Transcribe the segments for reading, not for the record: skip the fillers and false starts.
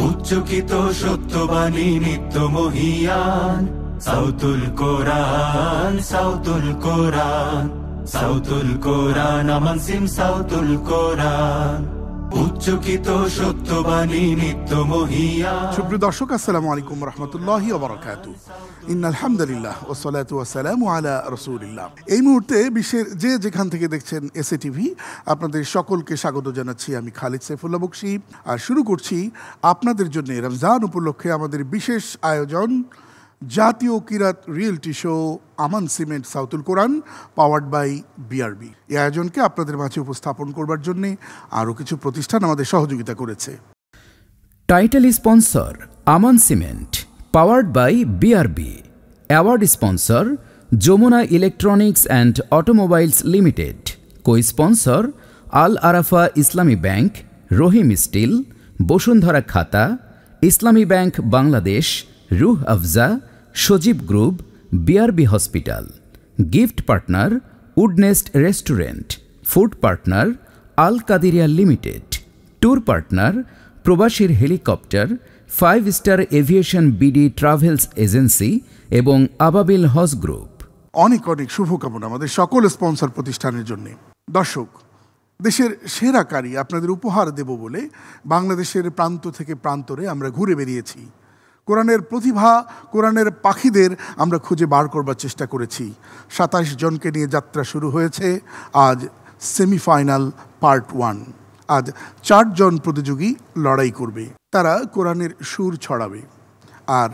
উচ্চকিত সত্যবাণী নিত্য মহিয়ান, সাউতুল কোরআন, সাউতুল কোরআন, সাউতুল কোরআন, আমান সিম সাউতুল কোরআন। উচ্চকিত সত্যবাণী নিত্য মহিয়ান। সুপ্রিয় দর্শক, আসসালামু আলাইকুম রহমতুল্লাহি ওয়া বারাকাতুহু। ইন্নাল হামদুলিল্লাহ ওয়া সালাতু ওয়া সালামু আলা রাসূলিল্লাহ। এই মুহূর্তে বিশ্বের যে যেখান থেকে দেখছেন এসএ টিভি, আপনাদের সকলকে স্বাগত জানাচ্ছি। আমি খালিদ সাইফুল্লাহ বকশী, আর শুরু করছি আপনাদের জন্য রমজান উপলক্ষে আমাদের বিশেষ আয়োজন, জাতীয় কিরাত reality show Aman cement Sautul Quran, powered by BRB. এই আয়োজনকে আপনাদের মাঝে উপস্থাপন করবার জন্য আরও কিছু প্রতিষ্ঠান আমাদের সহযোগিতা করেছে। Title sponsor Aman cement, powered by BRB. Award sponsor Jamuna electronics and automobiles limited. Co sponsor Al Arafah Islami bank, Rahim still, Bashundhara খাতা, ইসলামী bank Bangladesh, Rooh Afza, Sajeeb group, BRB hospital. Gift partner Woodnest restaurant. Food partner Al Qadiria limited. Tour partner প্রবাসীর helicopter, 5 star aviation BD travels agency এবং আবাবিল হজ group. অনেক অনেক শুভকামনা আমাদের সকল sponsor প্রতিষ্ঠানের জন্য। দর্শক, দেশের সেরা কারি আপনাদের উপহার দেব বলে বাংলাদেশের প্রান্ত থেকে প্রান্তরে আমরা ঘুরে বেরিয়েছি। কোরআনের প্রতিভা, কোরআনের পাখিদের আমরা খুঁজে বার করবার চেষ্টা করেছি। 27 জনকে নিয়ে যাত্রা শুরু হয়েছে। আজ সেমিফাইনাল পার্ট 1। আজ 4 জন প্রতিযোগী লড়াই করবে। তারা কোরআনের সুর ছড়াবে, আর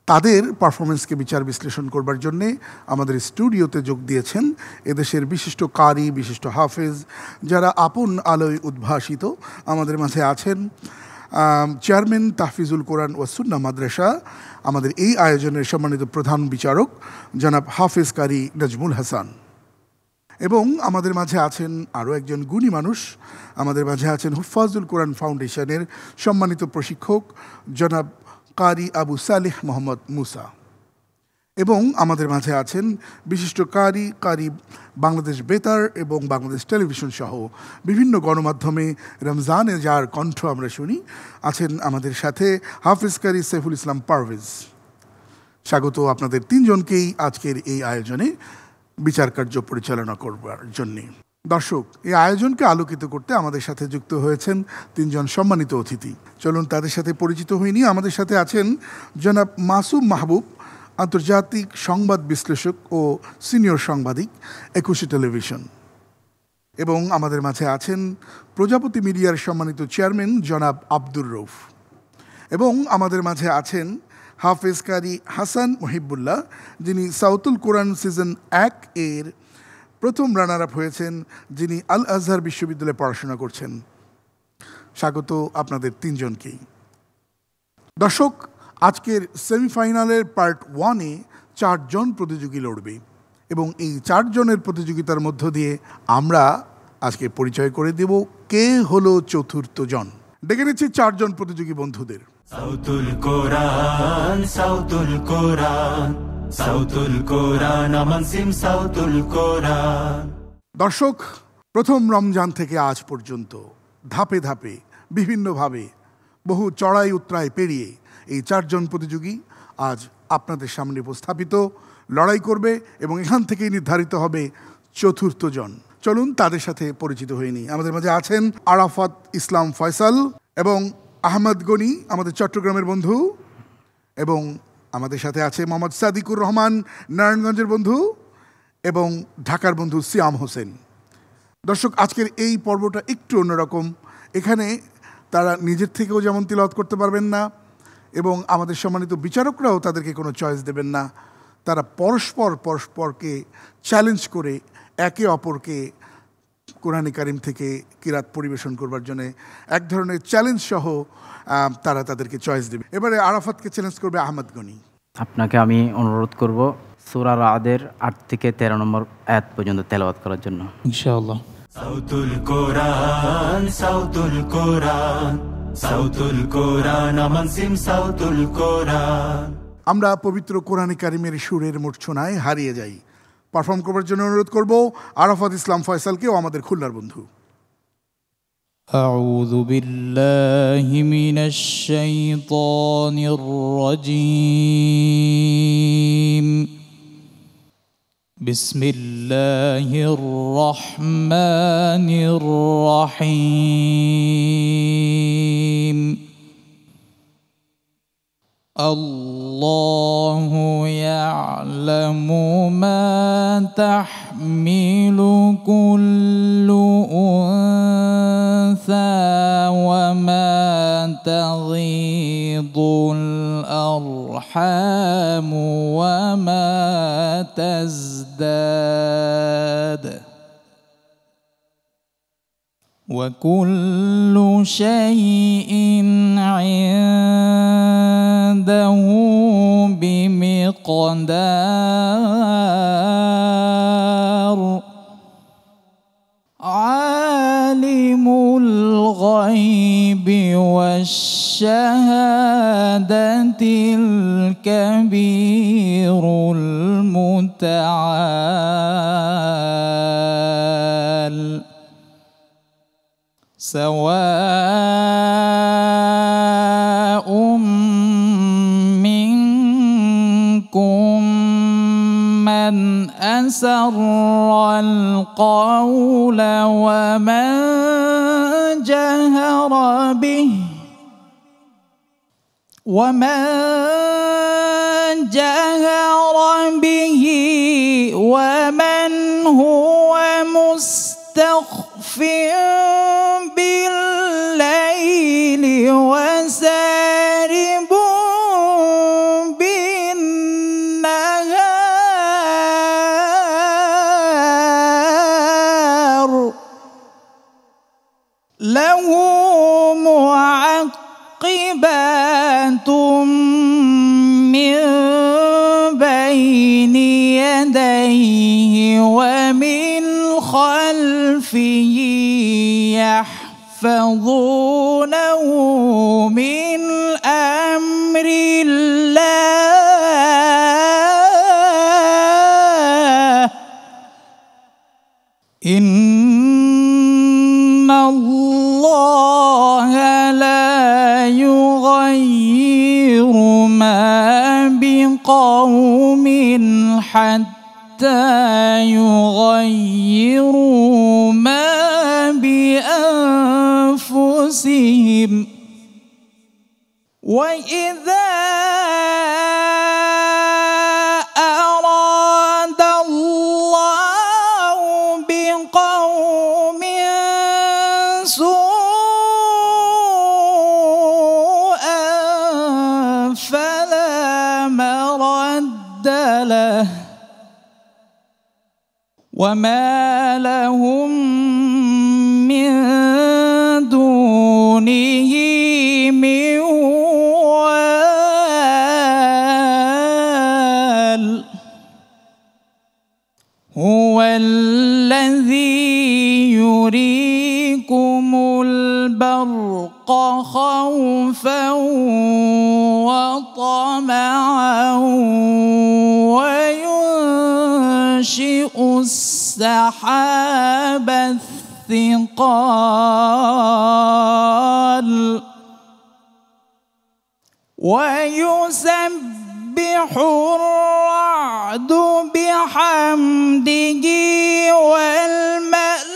তাদের পারফরমেন্সকে বিচার বিশ্লেষণ করবার জন্যে আমাদের স্টুডিওতে যোগ দিয়েছেন এদেশের বিশিষ্ট কারি, বিশিষ্ট হাফেজ, যারা আপন আলোয় উদ্ভাসিত। আমাদের মাঝে আছেন চেয়ারম্যান তাহফিজুল কোরআন ও সুন্নাহ মাদ্রাসা, আমাদের এই আয়োজনের সম্মানিত প্রধান বিচারক জনাব হাফেজ কারি নাজমুল হাসান। এবং আমাদের মাঝে আছেন আরও একজন গুণী মানুষ, আমাদের মাঝে আছেন হুফাজুল কোরআন ফাউন্ডেশনের সম্মানিত প্রশিক্ষক জনাব কারি আবু সালেহ মোহাম্মদ মুসা। এবং আমাদের মাঝে আছেন বিশিষ্ট কারি বাংলাদেশ বেতার এবং বাংলাদেশ টেলিভিশন সহ বিভিন্ন গণমাধ্যমে রমজানে যার কণ্ঠ আমরা শুনি, আছেন আমাদের সাথে হাফেজ কারি সাইফুল ইসলাম পারভেজ। স্বাগত আপনাদের 3 জনকেই আজকের এই আয়োজনে বিচার কার্য পরিচালনা করবার জন্যে। দর্শক, এই আয়োজনকে আলোকিত করতে আমাদের সাথে যুক্ত হয়েছেন 3 জন সম্মানিত অতিথি। চলুন তাদের সাথে পরিচিত হইনি। আমাদের সাথে আছেন জনাব মাসুম মাহবুব, আন্তর্জাতিক সংবাদ বিশ্লেষক ও সিনিয়র সাংবাদিক, 21 টেলিভিশন। এবং আমাদের মাঝে আছেন প্রজাপতি মিডিয়ার সম্মানিত চেয়ারম্যান জনাব আব্দুর রউফ। এবং আমাদের মাঝে আছেন হাফেজ কারি হাসান মহিবুল্লাহ, যিনি সাউতুল কোরআন সিজন 1 এর প্রথম রানার আপ হয়েছেন, যিনি আল আজহার বিশ্ববিদ্যালয়ে পড়াশোনা করছেন। স্বাগত আপনাদের 3 জনকেই। দর্শক, আজকের সেমিফাইনালের পার্ট 1-এ 4 জন প্রতিযোগী লড়বে, এবং এই 4 জনের প্রতিযোগিতার মধ্য দিয়ে আমরা আজকে পরিচয় করে দেব কে হলো চতুর্থ জন। ডেকে নিচ্ছি 4 জন প্রতিযোগী বন্ধুদের। সাউতুল কোরআন, সাউতুল কোরআন, সাউতুল কোরআন, আমান সিম সাউতুল কোরআন। দর্শক, প্রথম রমজান থেকে আজ পর্যন্ত ধাপে ধাপে বিভিন্নভাবে বহু চড়াই উতরাই পেরিয়ে এই 4 জন প্রতিযোগী আজ আপনাদের সামনে উপস্থাপিত, লড়াই করবে, এবং এখান থেকেই নির্ধারিত হবে চতুর্থ জন। চলুন তাদের সাথে পরিচিত হয়ে নিই। আমাদের মাঝে আছেন আরাফাত ইসলাম ফয়সাল এবং আহমদ গনি, আমাদের চট্টগ্রামের বন্ধু। এবং আমাদের সাথে আছে মোহাম্মদ সাদিকুর রহমান, নারায়ণগঞ্জের বন্ধু, এবং ঢাকার বন্ধু সিয়াম হোসেন। দর্শক, আজকের এই পর্বটা একটু অন্যরকম। এখানে তারা নিজের থেকেও যেমন তিলাওয়াত করতে পারবেন না, এবং আমাদের সম্মানিত বিচারকরাও তাদেরকে কোনো চয়েস দেবেন না। তারা পরস্পরকে চ্যালেঞ্জ করে একে অপরকে কোরআনে কারিম থেকে কিরাত পরিবেশন করবার জন্য এক ধরনের চ্যালেঞ্জ সহ তারা তাদেরকে চয়েস দেবে। এবারে আরাফাতকে চ্যালেঞ্জ করবে আহমদ গনি। আপনাকে আমি অনুরোধ করব সূরা রাদের 8 থেকে 13 নম্বর আয়াত পর্যন্ত তেলাওয়াত করার জন্য, ইনশাআল্লাহ। সাউতুল কোরআন, সাউতুল কোরআন, সাউতুল কোরআন, আমান সিম সাউতুল কোরআন। আমরা পবিত্র কোরআনে কারিমের সুরের মূর্ছনায় হারিয়ে যাই। পারফর্ম করবার জন্য অনুরোধ করব আরাফাত ইসলাম ফয়সালকেও, আমাদের খুলনার বন্ধু। أعوذ بالله من الشيطان الرجيم. بسم الله الرحمن الرحيم. الله يعلم ما تحمل كل أنثى وما تغيض الأرحام وما تزداد، وكل شيء عنده بمقدار. عالم الغيب والشهادة الكبير المتعال. سواء منكم من أسر القول ومن جهر به ومن هو مستخف بالليل وسارب بالنهار. له معقبات من بين يديه ومن خلفه يحفظونه من أمر الله. إن الله لا يغير ما بقوم حتى يغيروا ما بأنفسهم. وإذا أراد الله بقوم سوءا فلا مرد له وما لهم من دونه من وال. هو الذي يريكم البرق خوفا وطمعا وينشئ السحاب الثقال ويسبح الرعد بحمده والملائكة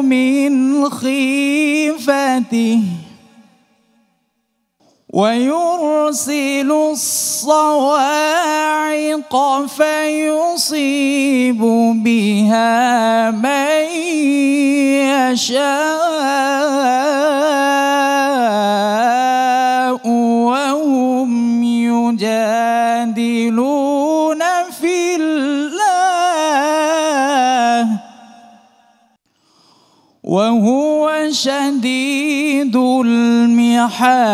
من خيفته ويرسل الصواعق فيصيب بها من يشاء وهم يجادلون في الله وهو شديد المحال.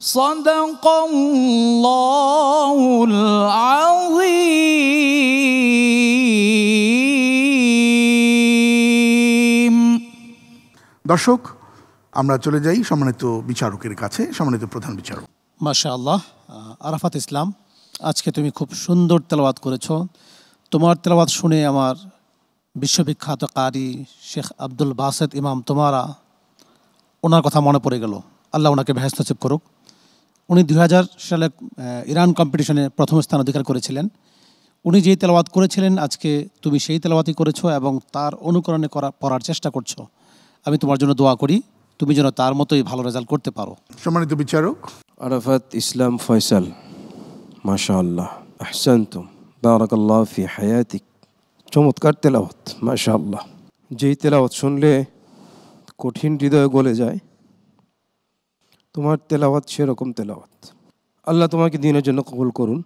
صدق الله العظيم. দর্শক, আমরা চলে যাই সম্মানিত বিচারকের কাছে। সম্মানিত প্রধান বিচারক, মাশাআল্লাহ। আরাফাত ইসলাম, আজকে তুমি খুব সুন্দর তেলাওয়াত করেছো। তোমার তেলাওয়াত শুনে আমার বিশ্ববিখ্যাত কারি শেখ আব্দুল বাসেত ইমাম তোমারা ওনার কথা মনে পড়ে গেল। আল্লাহ ওনাকে বেহেশত নসিব করুক। উনি 2000 সালে ইরান কম্পিটিশনে প্রথম স্থান অধিকার করেছিলেন। উনি যেই তেলাওয়াত করেছিলেন আজকে তুমি সেই তেলাওয়াতই করেছো এবং তার অনুকরণে পড়ার চেষ্টা করছো। আমি তোমার জন্য দোয়া করি তুমি যেন তার মতোই ভালো রেজাল্ট করতে পারো। সম্মানিত বিচারক আরাফাত ইসলাম ফয়সাল, মাশাআল্লাহ, আহসানতুম, বারাকাল্লাহ ফি হায়াতিক। চমৎকার তেলাওয়াত, মাশাআল্লাহ। যেই তেলাওয়াত শুনলে কঠিন হৃদয়ে গলে যায়, তোমার তেলাওয়াত সেরকম তেলাওয়াত। আল্লাহ তোমাকে দিনের জন্য কবুল করুন।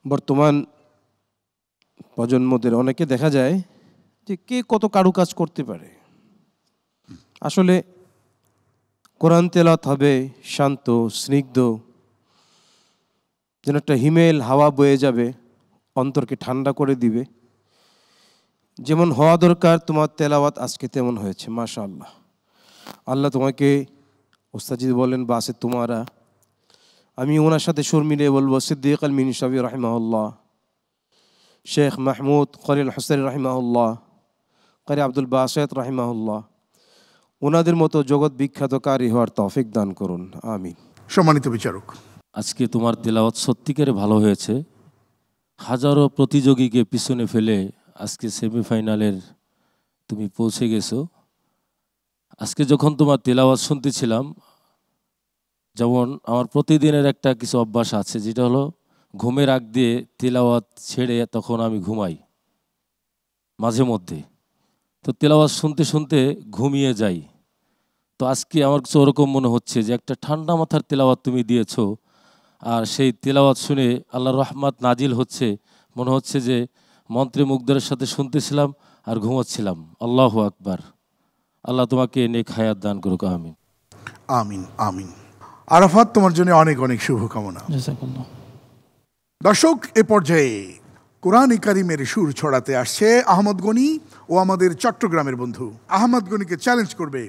বর্তমান প্রজন্মদের অনেকে দেখা যায় যে কে কত কারুকাজ করতে পারে। আসলে কোরআন তেলাওয়াত হবে শান্ত, স্নিগ্ধ, যেন একটা হিমেল হাওয়া বয়ে যাবে, অন্তরকে ঠান্ডা করে দিবে। যেমন হওয়া দরকার তোমার তেলাওয়াত আজকে তেমন হয়েছে, মাশাআল্লাহ। আল্লাহ তোমাকে, ওস্তাদ বলেন বাসে তোমারা, আমি ওনার সাথে সুর মিলিয়ে বলবো সিদ্দিক আল মিনশাবি রাহিমাহুল্লাহ, শেখ মাহমুদ খলিল হোসেন রাহিমাহুল্লাহ, কারি আব্দুল বাসেত রাহিমাহুল্লাহ, ওনাদের মতো জগৎ বিখ্যাত কারি হওয়ার তৌফিক দান করুন, আমিন। সম্মানিত বিচারক, আজকে তোমার তেলাওয়াত সত্যিকারে ভালো হয়েছে। হাজারো প্রতিযোগীকে পিছনে ফেলে আজকে সেমিফাইনালের তুমি পৌঁছে গেছো। আজকে যখন তোমার তেলাওয়াত শুনতেছিলাম, যেমন আমার প্রতিদিনের একটা কিছু অভ্যাস আছে, যেটা হলো ঘুমের আগ দিয়ে তেলাওয়াত ছেড়ে তখন আমি ঘুমাই মাঝে মধ্যে। তো তেলাওয়াত শুনতে শুনতে ঘুমিয়ে যাই। তো আজকে আমার কিছু ওরকম মনে হচ্ছে যে একটা ঠান্ডা মাথার তেলাওয়াত তুমি দিয়েছো, আর সেই তেলাওয়াত শুনে আল্লাহর রহমত নাজিল হচ্ছে। মনে হচ্ছে যে মন্ত্রী মুগ্ধের সাথে শুনতেছিলাম আর ঘুমাচ্ছিলাম। আল্লাহু আকবার। আল্লাহ তোমাকে নেক হায়াত দান করুক, আমিন। আমিন আমিন। আরাফাত, তোমার জন্য অনেক অনেক শুভকামনা। দর্শক, এ পর্যায়ে কোরআন কারীমের সুর ছড়াতে আসছে আহমদ গনি ও আমাদের চট্টগ্রামের বন্ধু। আহমদ গনিকে চ্যালেঞ্জ করবে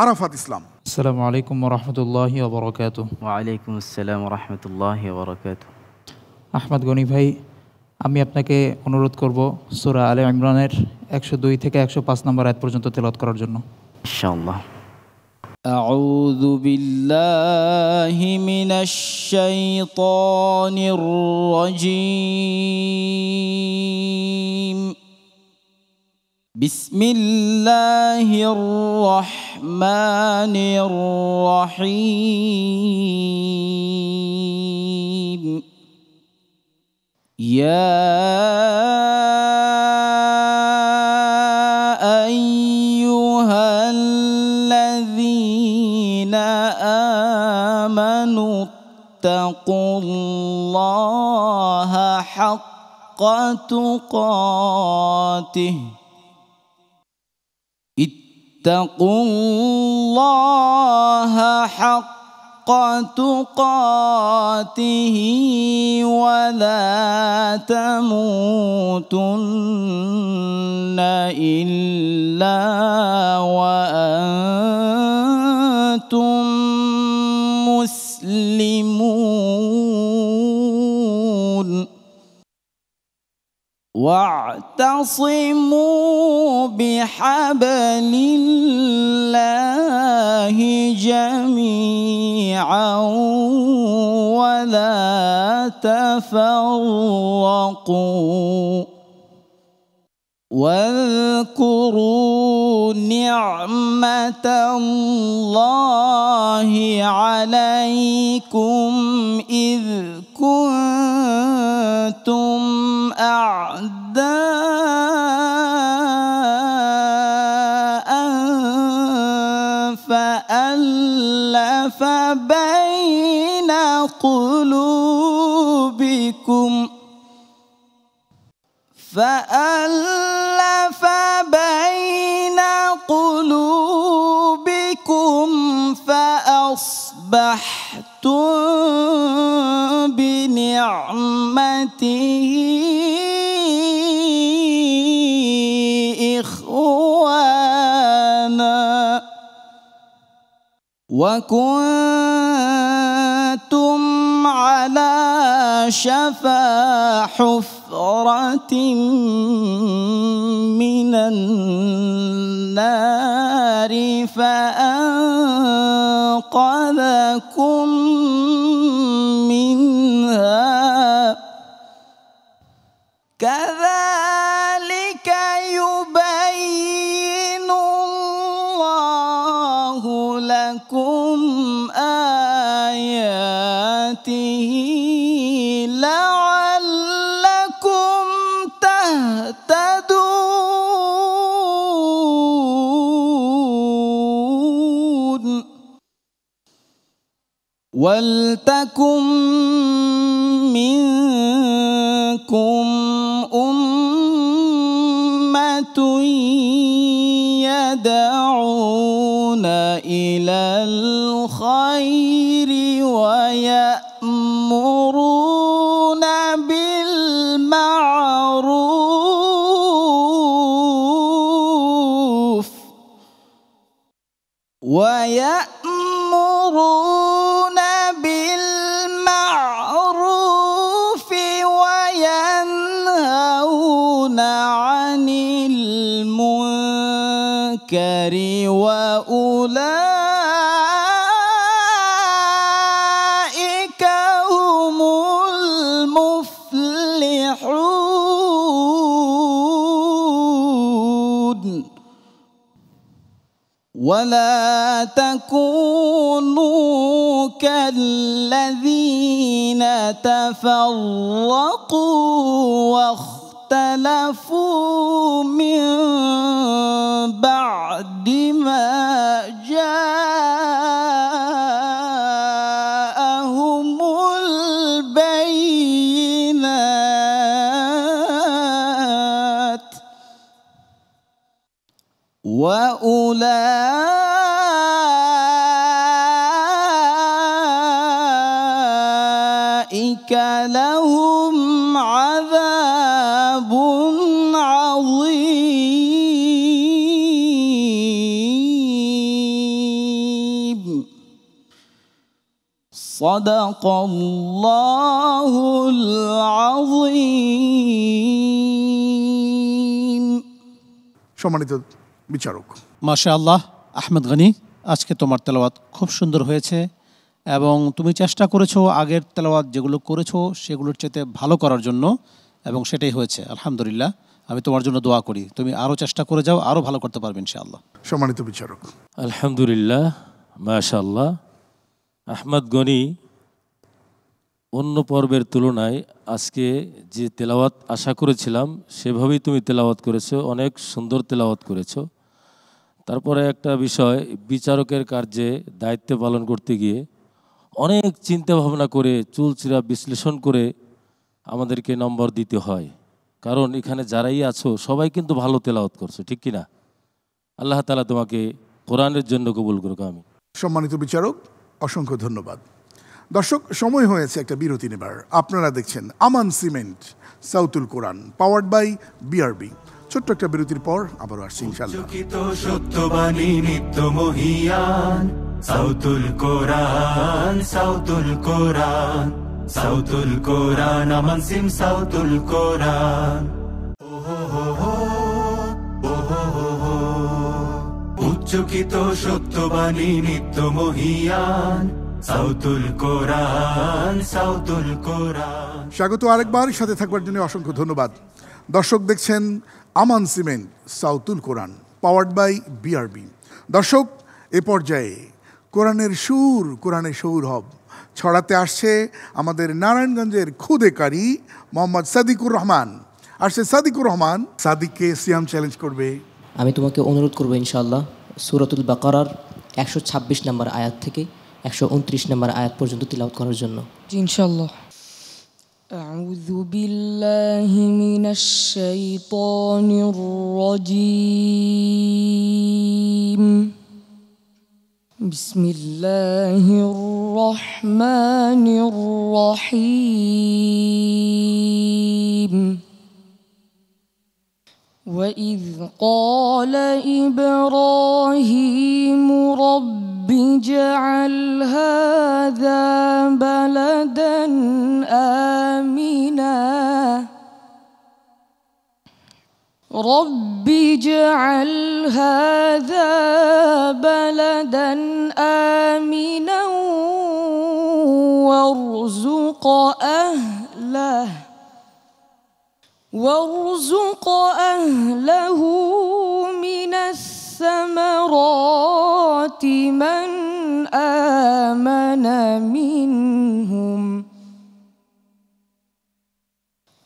আরাফাত ইসলাম। আসসালামু আলাইকুম ওয়া রাহমাতুল্লাহি ওয়া বারাকাতুহু। ওয়া আলাইকুম আসসালাম ওয়া রাহমাতুল্লাহি ওয়া বারাকাতুহু। আহমদ গনি ভাই, আমি আপনাকে অনুরোধ করব সূরা আলে ইমরানের 102 থেকে 105 নম্বর আয়াত পর্যন্ত তেলাওয়াত করার জন্য। ইনশাআল্লাহ। أعوذ بالله من الشيطان الرجيم. بسم الله الرحمن الرحيم. يا أيها الذين آمنوا اتقوا الله حق تقاته. اتقوا الله حق تقاته ولا تموتن إلا وأنتم مسلمون. واعتصموا بحبل الله جميعا ولا تفرقوا. واذكروا نعمة الله عليكم إذ كنتم أعداء فألف بين قلوبكم فأصبحتم بنعمته إخوانا وكنتم شفا حفرة من النار فأنقذكم منها كذلك يبين الله لكم آياته لعلكم تهتدون ولتكن منكم أمة يدعون إلى الخير ويأمرون بالمعروف وينهون عن المنكر وأولئك هم المفلحون ولا تكونوا كالذين تفرقوا واختلفوا من بعد ما جاءهم البينات وأولئك لهم عذاب عظيم صدق الله العظيم সম্মানিত বিচারক, মাশাআল্লাহ আহমেদ গনি, আজকে তোমার তেলাওয়াত খুব সুন্দর হয়েছে এবং তুমি চেষ্টা করেছো আগের তেলাওয়াত যেগুলো করেছো সেগুলোর চেয়ে ভালো করার জন্য এবং সেটাই হয়েছে আলহামদুলিল্লাহ। আমি তোমার জন্য দোয়া করি, তুমি আরও চেষ্টা করে যাও, আরও ভালো করতে পারবে ইনশাআল্লাহ। সম্মানিত বিচারক, আলহামদুলিল্লাহ, মাশাআল্লাহ। আহমদ গনি অন্য পর্বের তুলনায় আজকে যে তেলাওয়াত আশা করেছিলাম সেভাবেই তুমি তেলাওয়াত করেছো, অনেক সুন্দর তেলাওয়াত করেছো। তারপরে একটা বিষয়, বিচারকের কার্যে দায়িত্ব পালন করতে গিয়ে অনেক চিন্তা ভাবনা করে চুলচিরা বিশ্লেষণ করে আমাদেরকে নম্বর দিতে হয়, কারণ এখানে যারাই আছো সবাই কিন্তু ভালো তেলাওয়াত করছো, ঠিক কিনা? আল্লাহ তাআলা তোমাকে কোরআনের জন্য কবুল করুক। আমি সম্মানিত বিচারক, অসংখ্য ধন্যবাদ। দর্শক, সময় হয়েছে একটা বিরতি নেবার। আপনারা দেখছেন Aman cement Sautul Quran powered by BRB. ছোট্ট একটা বিরতির পর আবারও আসছি ইনশাআল্লাহ। সত্যবাণী নিত্য মহিয়ান সাউতুল কোরআন, সাউতুল কোরআন, সাউতুল কোরআন, আমান সিম সাউতুল কোরআন। উচ্চকিত সত্যবাণী নিত্য মহিয়ান সাউতুল কোরআন, সাউতুল কোরআন। স্বাগত আরেকবার, সাথে থাকবার জন্য অসংখ্য ধন্যবাদ। দর্শক দেখছেন Aman cement Sautul Quran powered by BRB. দর্শক, এ পর্যায়ে কোরআনের সুর, কোরআনের সৌরভ ছড়াতে আসছে আমাদের নারায়ণগঞ্জের খুদে কারি মোহাম্মদ সাদিকুর রহমান। আসছে সাদিকুর রহমান, সাদিককে সিয়াম চ্যালেঞ্জ করবে। আমি তোমাকে অনুরোধ করবো ইনশাআল্লাহ সূরাতুল বাকারার 126 নম্বর আয়াত থেকে 129 নম্বর আয়াত পর্যন্ত তিলাওয়াত করার জন্য। ইনশাআল্লাহ। أعوذ بالله من الشيطان الرجيم. بسم الله الرحمن الرحيم. وإذ قال إبراهيم رب اجعل هذا بلدا رب اجعل هذا بلدا آمنا وارزق أهله من الثمرات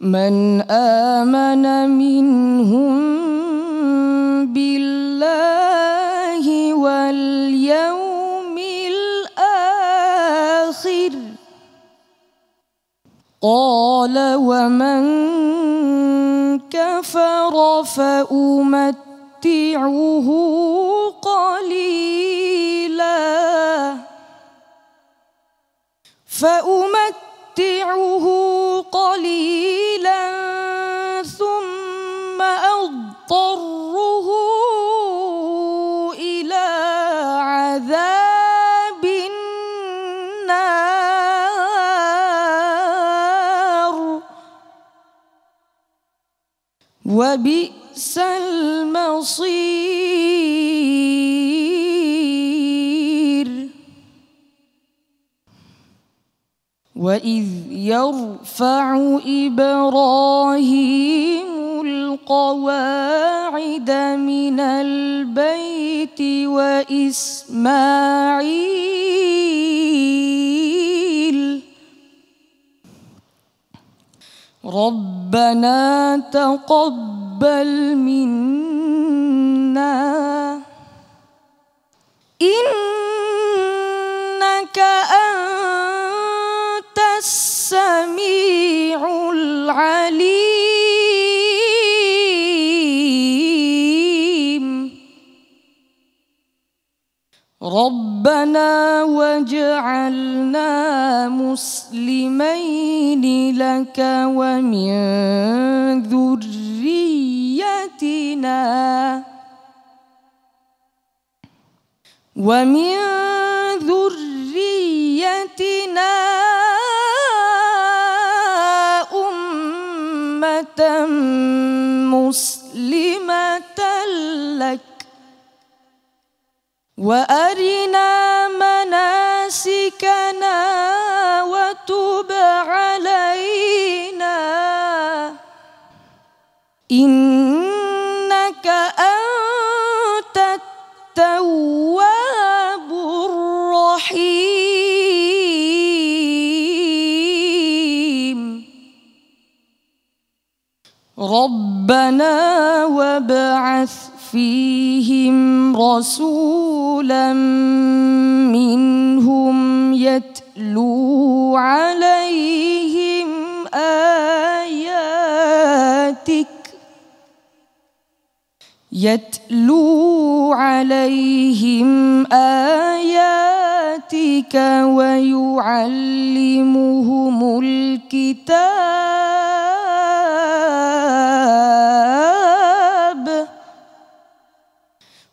من آمن منهم بالله واليوم الآخر قال ومن كفر فأمتعه قليلا ثم أضطره إلى عذاب النار وبئس المصير وإذ يرفع إبراهيم القواعد من البيت وإسماعيل ربنا تقبل منا إنك أنت السميع العليم ربنا واجعلنا مسلمين لك ومن ذريتنا أمة مسلمة لك وأرنا مناسكنا وتب علينا إنك أنت التواب الرحيم ربنا وابعث فيهم رسولا منهم يتلو عليهم آياتك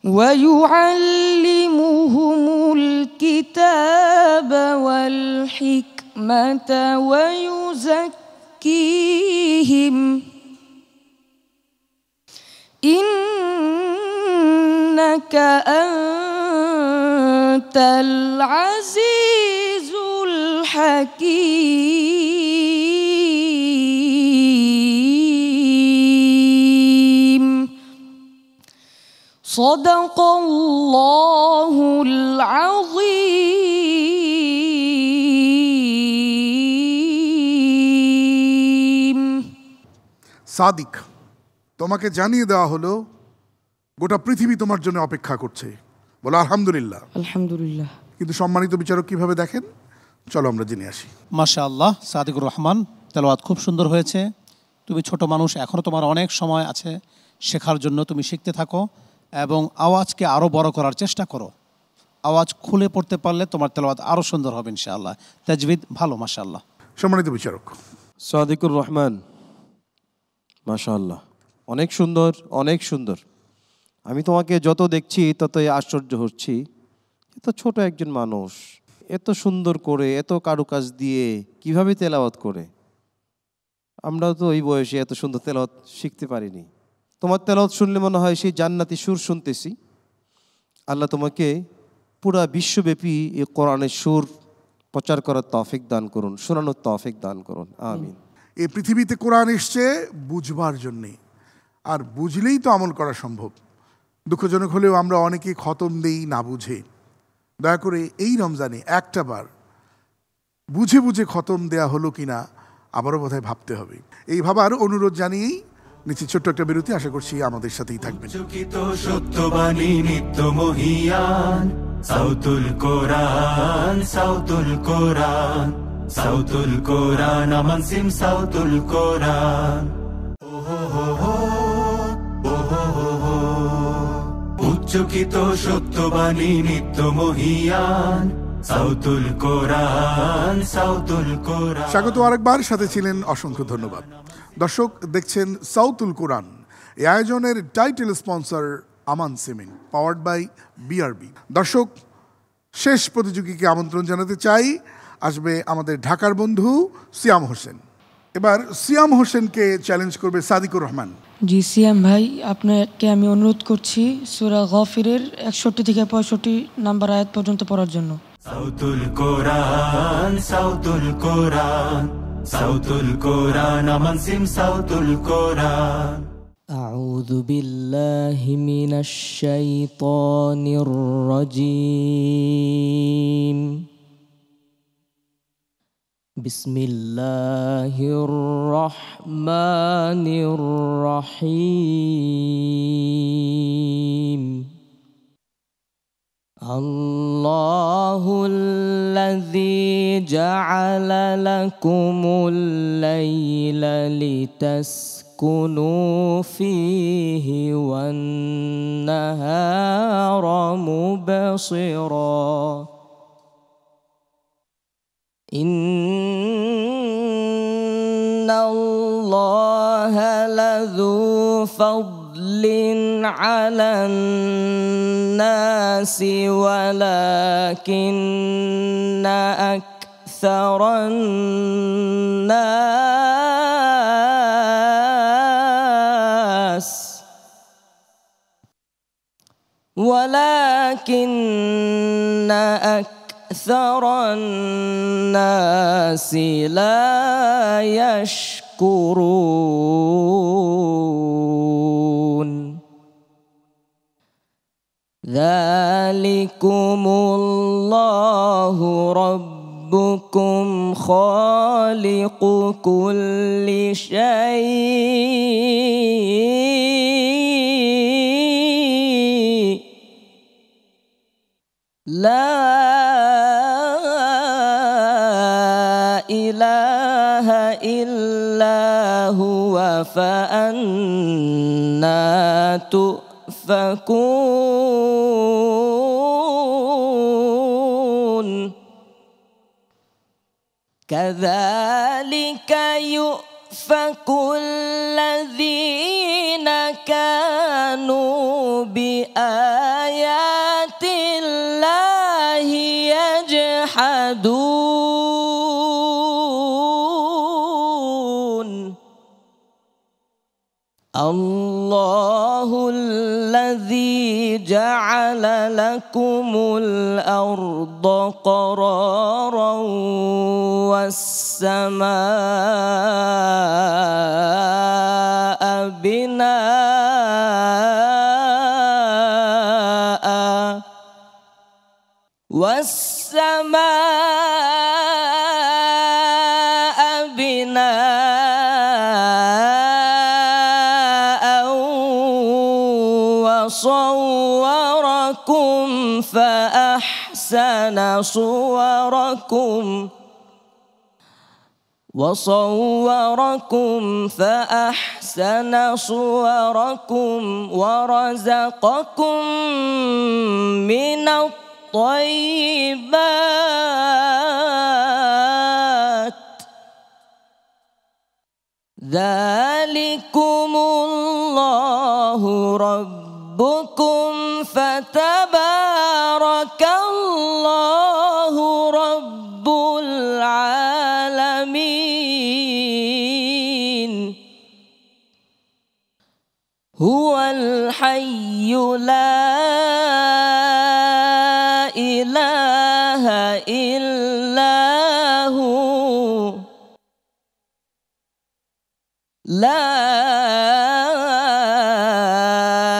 ويعلمهم الكتاب والحكمة ويزكيهم إنك أنت العزيز الحكيم صدق الله العظيم সাদিক, তোমাকে জানিয়ে দেওয়া হলো গোটা পৃথিবী তোমার জন্য অপেক্ষা করছে। বলো আলহামদুলিল্লাহ। আলহামদুলিল্লাহ। কিন্তু সম্মানিত বিচারক কিভাবে দেখেন, চলো আমরা জেনে আসি। মাশাআল্লাহ, সাদিকুর রহমান, তেলাওয়াত খুব সুন্দর হয়েছে। তুমি ছোট মানুষ, এখনও তোমার অনেক সময় আছে শেখার জন্য। তুমি শিখতে থাকো এবং আওয়াজকে আরও বড় করার চেষ্টা করো। আওয়াজ খুলে পড়তে পারলে তোমার তেলাওয়াত আরও সুন্দর হবে ইনশাআল্লাহ। তাজবিদ ভালো, মাশাআল্লাহ। সম্মানিত বিচারক সাদিকুর রহমান, মাশাআল্লাহ, অনেক সুন্দর, অনেক সুন্দর। আমি তোমাকে যত দেখছি ততই আশ্চর্য হচ্ছি। এত ছোট একজন মানুষ এত সুন্দর করে, এত কারুকাজ দিয়ে কিভাবে তেলাওয়াত করে। আমরাও তো ওই বয়সে এত সুন্দর তেলাওয়াত শিখতে পারিনি। তোমার তেলাওয়াত শুনলে মনে হয় সেই জান্নাতি সুর শুনতেছি। আল্লাহ তোমাকে পুরা বিশ্বব্যাপী এই কোরআনের সুর প্রচার করার তৌফিক দান করুন, শোনানোর তৌফিক দান করুন, আমিন। এই পৃথিবীতে কোরআন এসছে বুঝবার জন্যে, আর বুঝলেই তো আমল করা সম্ভব। দুঃখজনক হলেও আমরা অনেকে খতম দেই না বুঝে। দয়া করে এই রমজানে একটা বার বুঝে বুঝে খতম দেয়া হলো কিনা আবারও বোধহয় ভাবতে হবে। এই ভাবার অনুরোধ জানিয়েই নিচে ছোট্ট একটা বিরতি, আশা করছি আমাদের সাথেই থাকবেন। সত্যবাণী নিত্য মহিয়ান সাউতুল কোরআন, সাউতুল কোরআন, সাউতুল কোরআন, আমান সিম সাউতুল কোরআন। উচ্চকিত সত্যবাণী নিত্য মহিয়ান সাউতুল কোরআন, সাউতুল কোরআন। স্বাগত আরেকবার, সাথে ছিলেন অসংখ্য ধন্যবাদ। দর্শক দেখছেন সাউতুল কোরআন। এই আয়োজনের title sponsor Aman cement, powered by BRB. দর্শক, শেষ প্রতিযোগীকে আমন্ত্রণ জানাতে চাই। আসবে আমাদের ঢাকার বন্ধু সিয়াম হোসেন। এবার সিয়াম হোসেনকে চ্যালেঞ্জ করবে সাদিকুর রহমান। জি সিয়াম ভাই, আপনাকে আমি অনুরোধ করছি সূরা গাফিরের 61 থেকে 65 নাম্বার আয়াত পর্যন্ত পড়ার জন্য। সাউতুল কোরআন, সাউতুল কোরআন, সাউতুল কোরআন, আমান সিম সাউতুল কোরআন। أعوذ بالله من الشيطان الرجيم. بسم الله الرحمن الرحيم. الله الذي جعل لكم الليل لتسكنوا فيه والنهار مبصرا. إن الله لذو فضل على الناس ولكن أكثر الناس أكثر الناس لا يشكرون. ذلكم الله ربكم خالق كل شيء لا إله إلا هو فأنا تؤفكون. كذلك يؤفك الذين كانوا بآيات الله يجحدون. الله الذي جعل لكم الأرض قرارا والسماء بناء وصوركم فأحسن صوركم ورزقكم من الطيبات. ذلكم الله ربكم فتبارك الله رب العالمين. هو الحي لا إله إلا هو لا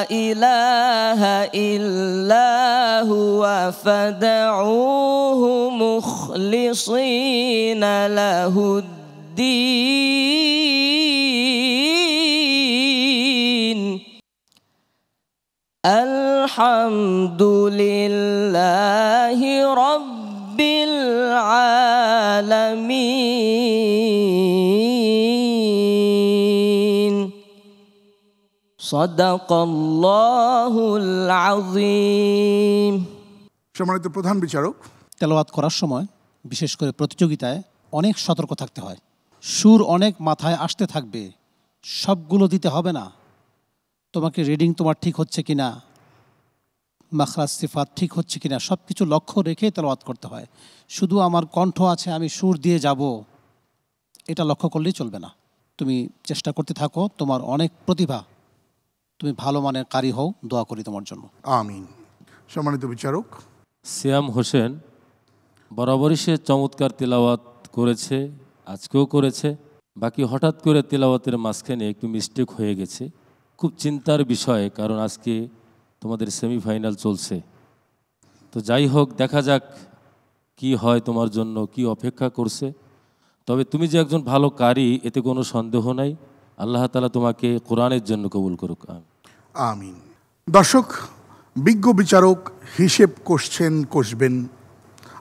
إله إلا هو فادعوه مخلصين له الدين الحمد لله رب العالمين صدق الله العظيم। সম্মানিত প্রধান বিচারক, তেলাওয়াত করার সময় বিশেষ করে প্রতিযোগিতায় অনেক সতর্ক থাকতে হয়। সুর অনেক মাথায় আসতে থাকবে, সবগুলো দিতে হবে না। তোমাকে রিডিং তোমার ঠিক হচ্ছে কিনা, মাখরাজ সিফাত ঠিক হচ্ছে কিনা, সব কিছু লক্ষ্য রেখে তেলাওয়াত করতে হয়। শুধু আমার কণ্ঠ আছে আমি সুর দিয়ে যাব, এটা লক্ষ্য করলেই চলবে না। তুমি চেষ্টা করতে থাকো, তোমার অনেক প্রতিভা, তুমি ভালো মানের কারি হও, দোয়া করি তোমার জন্য। আমিন। সম্মানিত বিচারক সিয়াম হোসেন, বরাবরই সে চমৎকার তেলাওয়াত করেছে, আজকেও করেছে। বাকি হঠাৎ করে তেলাওয়াতের মাঝখানে একটু মিস্টেক হয়ে গেছে, খুব চিন্তার বিষয়, কারণ আজকে তোমাদের সেমিফাইনাল চলছে। তো যাই হোক, দেখা যাক কি হয়, তোমার জন্য কি অপেক্ষা করছে। তবে তুমি যে একজন ভালো কারি, এতে কোনো সন্দেহ নাই। আল্লাহ তাআলা তোমাকে কোরআনের জন্য কবুল করুক। আমিন। দর্শক, বিজ্ঞ বিচারক হিসেব কষবেন।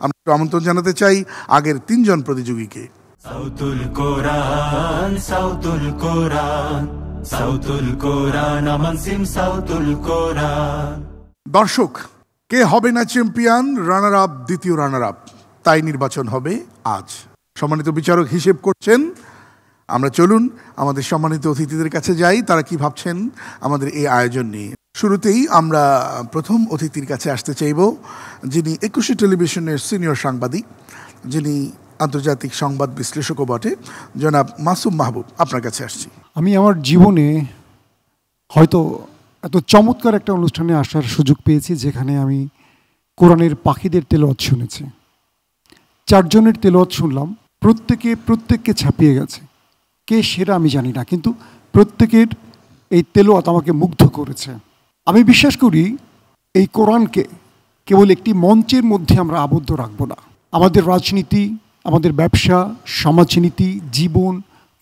আমরা আমন্ত্রণ জানাতে চাই আগের 3 জন প্রতিযোগীকে। সাউতুল কোরআন, সাউতুল কোরআন, সাউতুল কোরআন, আমান সিম সাউতুল কোরআন। দর্শক, কে হবে না চ্যাম্পিয়ন, রানার আপ, দ্বিতীয় রানার আপ, তাই নির্বাচন হবে আজ। সম্মানিত বিচারক হিসেব করছেন। আমরা চলুন আমাদের সম্মানিত অতিথিদের কাছে যাই, তারা কি ভাবছেন আমাদের এই আয়োজন নিয়ে। শুরুতেই আমরা প্রথম অতিথির কাছে আসতে চাইব, যিনি একুশে টেলিভিশনের সিনিয়র সাংবাদিক, যিনি আন্তর্জাতিক সংবাদ বিশ্লেষকও বটে, জনাব মাসুম মাহবুব। আপনার কাছে আসছি। আমি আমার জীবনে হয়তো এত চমৎকার একটা অনুষ্ঠানে আসার সুযোগ পেয়েছি, যেখানে আমি কোরআনের পাখিদের তেলাওয়াত শুনেছি। 4 জনের তেলাওয়াত শুনলাম, প্রত্যেককে ছাপিয়ে গেছে। কে সেরা আমি জানি না, কিন্তু প্রত্যেকের এই তেলাওয়াত আমাকে মুগ্ধ করেছে। আমি বিশ্বাস করি এই কোরআনকে কেবল একটি মঞ্চের মধ্যে আমরা আবদ্ধ রাখবো না। আমাদের রাজনীতি, আমাদের ব্যবসা, সমাজনীতি, জীবন,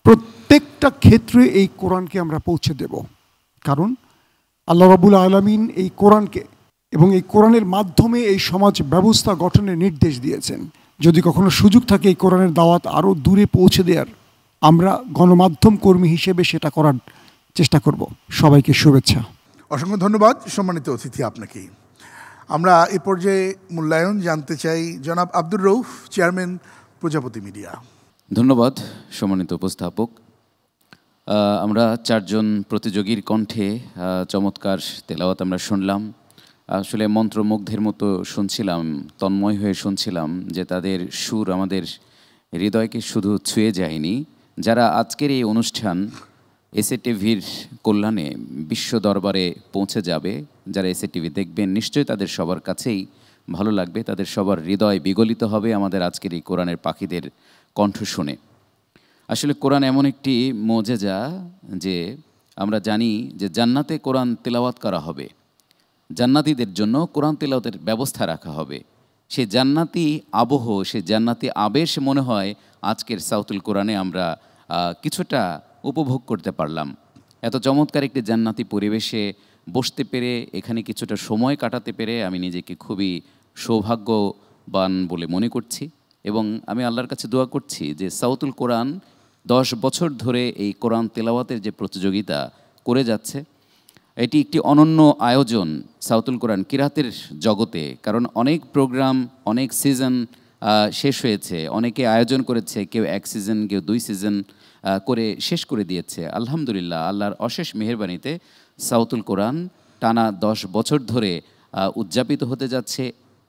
প্রত্যেকটা ক্ষেত্রে এই কোরআনকে আমরা পৌঁছে দেব। কারণ আল্লাহ রাব্বুল আলামিন এই কোরআনকে এবং এই কোরআনের মাধ্যমে এই সমাজ ব্যবস্থা গঠনের নির্দেশ দিয়েছেন। যদি কখনো সুযোগ থাকে এই কোরআনের দাওয়াত আরও দূরে পৌঁছে দেওয়ার, আমরা গণমাধ্যম কর্মী হিসেবে সেটা করার চেষ্টা করব। সবাইকে শুভেচ্ছা। অসংখ্য ধন্যবাদ সম্মানিত অতিথি আপনাকে। আমরা এ পর্যায়ে মূল্যায়ন জানতে চাই জনাব আব্দুর রউফ, চেয়ারম্যান প্রজাপতি মিডিয়া। ধন্যবাদ সম্মানিত উপস্থাপক। আমরা 4 জন প্রতিযোগীর কণ্ঠে চমৎকার তেলাওয়াত আমরা শুনলাম। আসলে মন্ত্রমুগ্ধের মতো শুনছিলাম, তন্ময় হয়ে শুনছিলাম যে তাদের সুর আমাদের হৃদয়কে শুধু ছুঁয়ে যায়নি। যারা আজকের এই অনুষ্ঠান এসএটিভির কল্যাণে বিশ্ব দরবারে পৌঁছে যাবে, যারা এসএটিভি দেখবেন, নিশ্চয়ই তাদের সবার কাছেই ভালো লাগবে, তাদের সবার হৃদয় বিগলিত হবে আমাদের আজকের এই কোরআনের পাখিদের কণ্ঠ শুনে। আসলে কোরআন এমন একটি মুজিজা যে আমরা জানি যে জান্নাতে কোরআন তেলাওয়াত করা হবে, জান্নাতীদের জন্য কোরআন তেলাওয়াতের ব্যবস্থা রাখা হবে। সেই জান্নাতি আবহ, সেই জান্নাতি আবেশ মনে হয় আজকের সাউতুল কোরআনে আমরা কিছুটা উপভোগ করতে পারলাম। এত চমৎকার একটি জান্নাতি পরিবেশে বসতে পেরে, এখানে কিছুটা সময় কাটাতে পেরে আমি নিজেকে খুবই সৌভাগ্যবান বলে মনে করছি। এবং আমি আল্লাহর কাছে দোয়া করছি যে সাউতুল কোরআন 10 বছর ধরে এই কোরআন তেলাওয়াতের যে প্রতিযোগিতা করে যাচ্ছে, এটি একটি অনন্য আয়োজন সাউতুল কোরআন কিরাতের জগতে। কারণ অনেক প্রোগ্রাম, অনেক সিজন শেষ হয়েছে, অনেকে আয়োজন করেছে, কেউ 1 সিজন, কেউ 2 সিজন করে শেষ করে দিয়েছে। আলহামদুলিল্লাহ, আল্লাহর অশেষ মেহেরবানিতে সাউতুল কোরআন টানা 10 বছর ধরে উদযাপিত হতে যাচ্ছে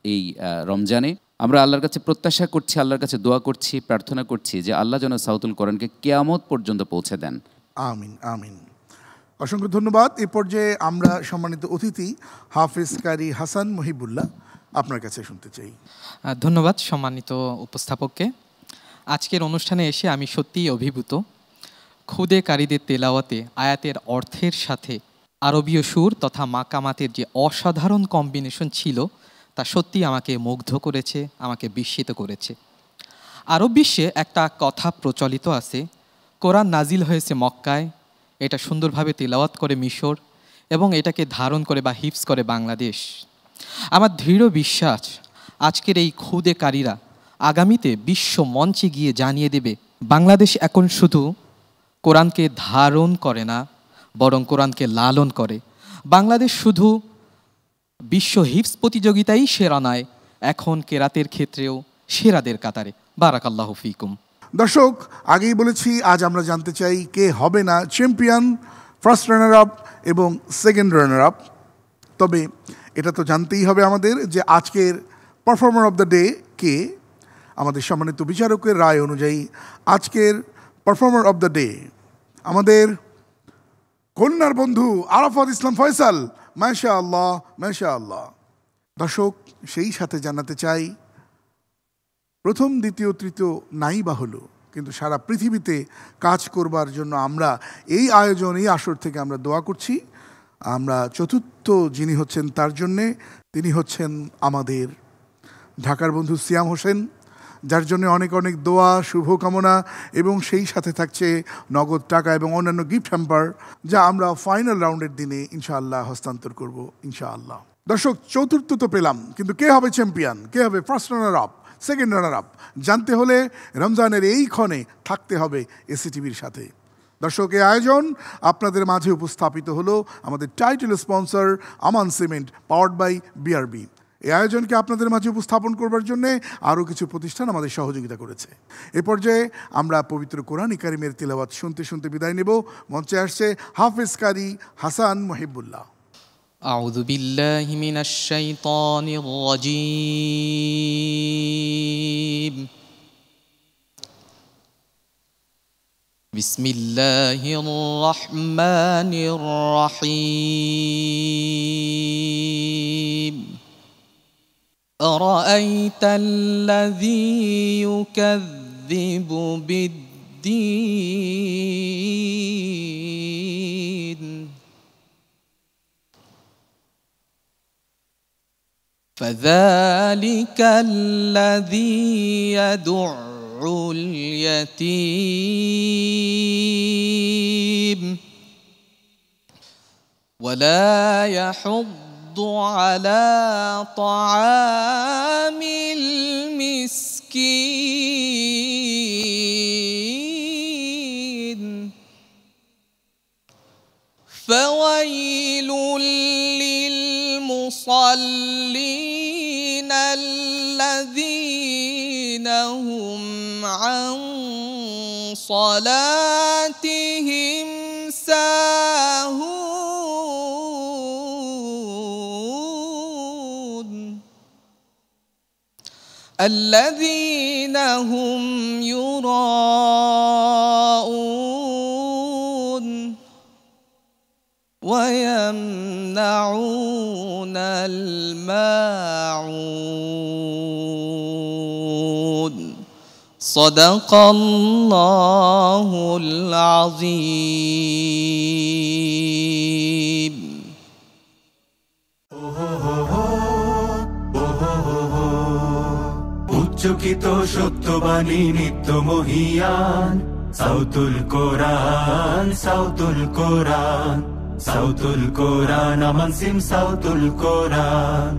এই রমজানে। আমরা আল্লাহর কাছে প্রত্যাশা করছি, আল্লাহর কাছে দোয়া করছি, প্রার্থনা করছি যে আল্লাহ যেন সাউতুল কোরআনকে কিয়ামত পর্যন্ত পৌঁছে দেন। আমিন আমিন। অসংখ্য ধন্যবাদ। এ পর্যায়ে আমরা সম্মানিত অতিথি হাফেজ কারি হাসান মহিবুল্লাহ আপনার কাছে শুনতে চাই। ধন্যবাদ সম্মানিত উপস্থাপককে। আজকের অনুষ্ঠানে এসে আমি সত্যিই অভিভূত। খুদে কারীদের তেলাওয়াতে আয়াতের অর্থের সাথে আরবীয় সুর তথা মাকামাতের যে অসাধারণ কম্বিনেশন ছিল তা সত্যি আমাকে মুগ্ধ করেছে, আমাকে বিস্মিত করেছে। আরব বিশ্বে একটা কথা প্রচলিত আছে, কোরআন নাজিল হয়েছে মক্কায়, এটা সুন্দরভাবে তেলাওয়াত করে মিশর এবং এটাকে ধারণ করে বা হিফজ করে বাংলাদেশ। আমার দৃঢ় বিশ্বাস আজকের এই খুদে কারীরা আগামীতে বিশ্ব মঞ্চে গিয়ে জানিয়ে দেবে বাংলাদেশ এখন শুধু কোরআনকে ধারণ করে না, বরং কোরআনকে লালন করে। বাংলাদেশ শুধু বিশ্ব হিফজ প্রতিযোগিতাই সেরা নয়, এখন কেরাতের ক্ষেত্রেও সেরাদের কাতারে। বারাকাল্লাহু ফিকুম। দর্শক, আগেই বলেছি আজ আমরা জানতে চাই কে হবে না চ্যাম্পিয়ন, ফার্স্ট রানার আপ এবং সেকেন্ড রানার আপ। তবে এটা তো জানতেই হবে আমাদের যে আজকের পারফর্মার অফ দ্য ডে কে। আমাদের সম্মানিত বিচারকের রায় অনুযায়ী আজকের পারফর্মার অফ দ্য ডে আমাদের কন্যার বন্ধু আরাফাত ইসলাম ফয়সাল। মাশা আল্লাহ, মাশা আল্লাহ। দর্শক, সেই সাথে জানাতে চাই প্রথম, দ্বিতীয়, তৃতীয় নাই বা হলো, কিন্তু সারা পৃথিবীতে কাজ করবার জন্য আমরা এই আয়োজন, এই আসর থেকে আমরা দোয়া করছি। আমরা চতুর্থ যিনি হচ্ছেন তার জন্যে, তিনি হচ্ছেন আমাদের ঢাকার বন্ধু সিয়াম হোসেন, যার জন্য অনেক অনেক দোয়া, শুভকামনা এবং সেই সাথে থাকছে নগদ টাকা এবং অন্যান্য গিফট হ্যাম্পার, যা আমরা ফাইনাল রাউন্ডের দিনে ইনশাআল্লাহ হস্তান্তর করব ইনশাআল্লাহ। দর্শক, চতুর্থ তো পেলাম, কিন্তু কে হবে চ্যাম্পিয়ন, কে হবে first runner up, second runner up জানতে হলে রমজানের এই ক্ষণে থাকতে হবে এসিটিভির সাথে। দর্শক, এই আয়োজন আপনাদের মাঝে উপস্থাপিত হলো আমাদের title sponsor Aman cement, powered by BRB. এই আয়োজনকে আপনাদের মাঝে উপস্থাপন করবার জন্যে আরও কিছু প্রতিষ্ঠান আমাদের সহযোগিতা করেছে। এ পর্যায়ে আমরা পবিত্র কোরআন কারীমের তিলাওয়াত শুনতে শুনতে বিদায় নেব। মঞ্চে আসছে হাফেজ কারি হাসান মহিবুল্লাহ। আউযু বিল্লাহি মিনাশ শাইতানির রাজীম। বিসমিল্লাহির রহমানির রহিম। أرأيت الذي يكذب بالدين فذلك الذي يدع اليتيم ولا يحض على طعام المسكين فويل للمصلين الذين هم عن صلاتهم ساهون الذين هم يراءون ويمنعون الماعون صدق الله العظيم. উচ্চকিত সত্যবাণী নিত্য মহিয়ান, সাউতুল কোরআন, সাউতুল কোরআন, সাউতুল কোরআন, আমান সিম সাউতুল কোরআন।